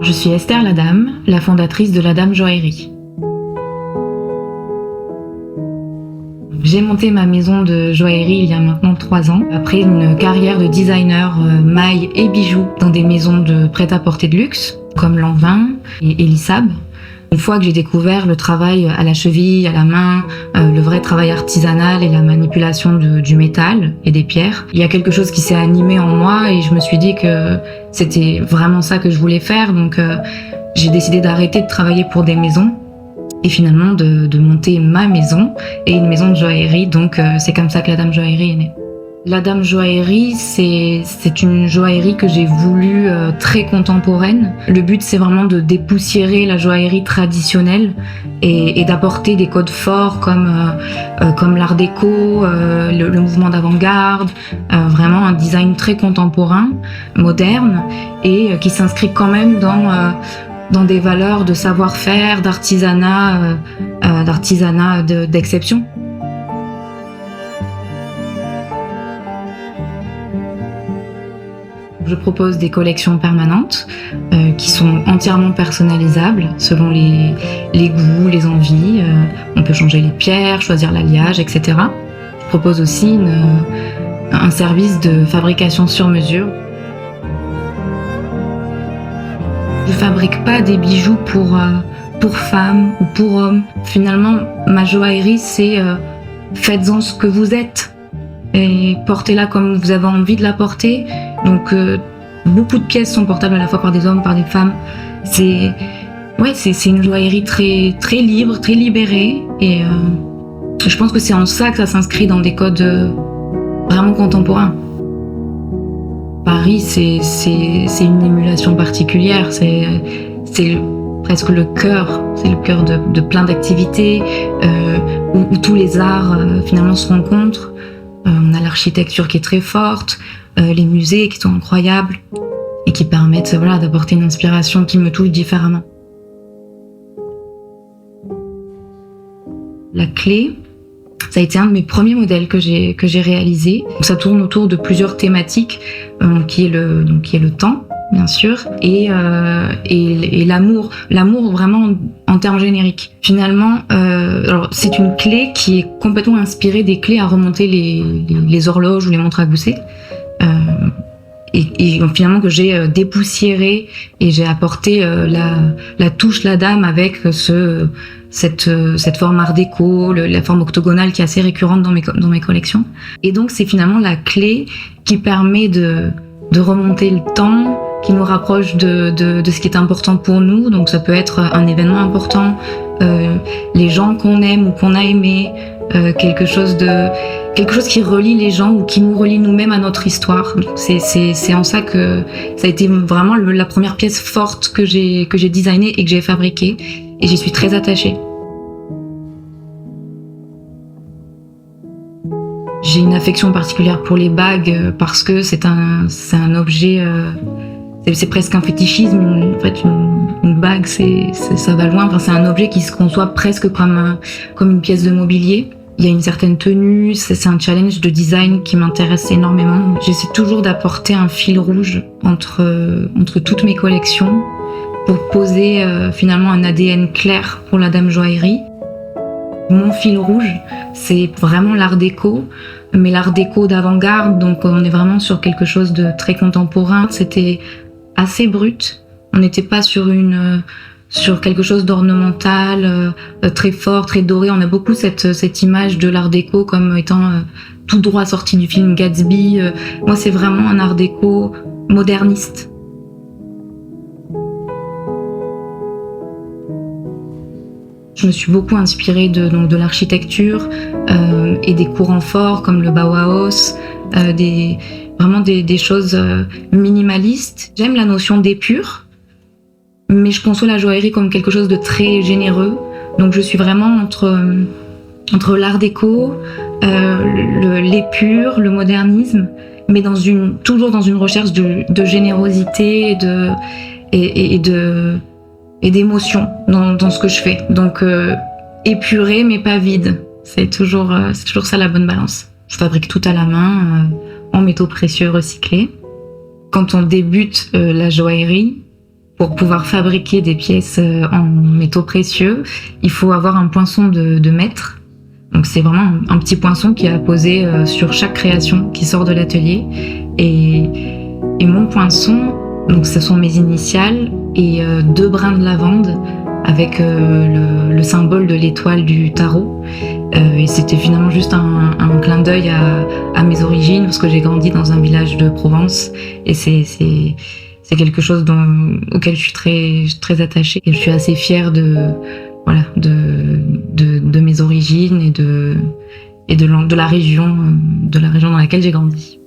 Je suis Esther Ladame, la fondatrice de Ladame Joaillerie. J'ai monté ma maison de joaillerie il y a maintenant 3 ans, après une carrière de designer mailles et bijoux dans des maisons de prêt-à-porter de luxe, comme Lanvin et Elissab. Une fois que j'ai découvert le travail à la cheville, à la main, le vrai travail artisanal et la manipulation du métal et des pierres, il y a quelque chose qui s'est animé en moi et je me suis dit que c'était vraiment ça que je voulais faire. Donc j'ai décidé d'arrêter de travailler pour des maisons et finalement de monter ma maison et une maison de joaillerie. Donc c'est comme ça que Ladame Joaillerie est née. Ladame Joaillerie, c'est une joaillerie que j'ai voulu très contemporaine. Le but, c'est vraiment de dépoussiérer la joaillerie traditionnelle et d'apporter des codes forts comme l'art déco, le mouvement d'avant-garde, vraiment un design très contemporain, moderne et qui s'inscrit quand même dans des valeurs de savoir-faire, d'artisanat d'exception. Je propose des collections permanentes qui sont entièrement personnalisables selon les goûts, les envies. On peut changer les pierres, choisir l'alliage, etc. Je propose aussi un service de fabrication sur mesure. Je fabrique pas des bijoux pour femmes ou pour hommes. Finalement, ma joaillerie, c'est faites-en ce que vous êtes et portez-la comme vous avez envie de la porter. Donc beaucoup de pièces sont portables à la fois par des hommes, par des femmes. C'est une joaillerie très très libre, très libérée et je pense que c'est en ça que ça s'inscrit dans des codes vraiment contemporains. Paris, c'est une émulation particulière, c'est presque le cœur, c'est le cœur de plein d'activités où tous les arts finalement se rencontrent. On a l'architecture qui est très forte, les musées qui sont incroyables et qui permettent d'apporter une inspiration qui me touche différemment. La clé, ça a été un de mes premiers modèles que j'ai réalisé. Ça tourne autour de plusieurs thématiques, qui est le temps, bien sûr, et l'amour vraiment en termes génériques. Finalement, alors c'est une clé qui est complètement inspirée des clés à remonter les horloges ou les montres à gousset. Et finalement que j'ai dépoussiéré et j'ai apporté la touche Ladame avec cette forme art déco, la forme octogonale qui est assez récurrente dans mes collections. Et donc c'est finalement la clé qui permet de remonter le temps, qui nous rapproche de ce qui est important pour nous. Donc ça peut être un événement important, les gens qu'on aime ou qu'on a aimés, quelque chose qui relie les gens ou qui nous relie nous-mêmes à notre histoire. C'est en ça que ça a été vraiment la première pièce forte que j'ai designée et que j'ai fabriquée, et j'y suis très attachée. J'ai une affection particulière pour les bagues parce que c'est un objet, c'est presque un fétichisme. En fait, une bague, ça va loin. Enfin, c'est un objet qui se conçoit presque comme une pièce de mobilier. Il y a une certaine tenue, c'est un challenge de design qui m'intéresse énormément. J'essaie toujours d'apporter un fil rouge entre toutes mes collections pour poser finalement un ADN clair pour Ladame Joaillerie. Mon fil rouge, c'est vraiment l'art déco, mais l'art déco d'avant-garde, donc on est vraiment sur quelque chose de très contemporain. C'était assez brut, on n'était pas sur quelque chose d'ornemental, très fort, très doré. On a beaucoup cette image de l'art déco comme étant tout droit sorti du film Gatsby. Moi, c'est vraiment un art déco moderniste. Je me suis beaucoup inspirée de l'architecture et des courants forts comme le Bauhaus, vraiment des choses minimalistes. J'aime la notion d'épure, mais je conçois la joaillerie comme quelque chose de très généreux. Donc je suis vraiment entre l'art déco, l'épure, le modernisme, mais toujours dans une recherche de générosité et d'émotion dans ce que je fais. Donc épuré mais pas vide. C'est toujours ça la bonne balance. Je fabrique tout à la main en métaux précieux recyclés. Quand on débute la joaillerie, Pour pouvoir fabriquer des pièces en métaux précieux, il faut avoir un poinçon de maître. Donc c'est vraiment un petit poinçon qui est apposé sur chaque création qui sort de l'atelier. Et mon poinçon, donc ce sont mes initiales et 2 brins de lavande avec le symbole de l'étoile du tarot. Et c'était finalement juste un clin d'œil à mes origines, parce que j'ai grandi dans un village de Provence. Et c'est quelque chose auquel je suis très, très attachée. Et je suis assez fière de mes origines et de la région dans laquelle j'ai grandi.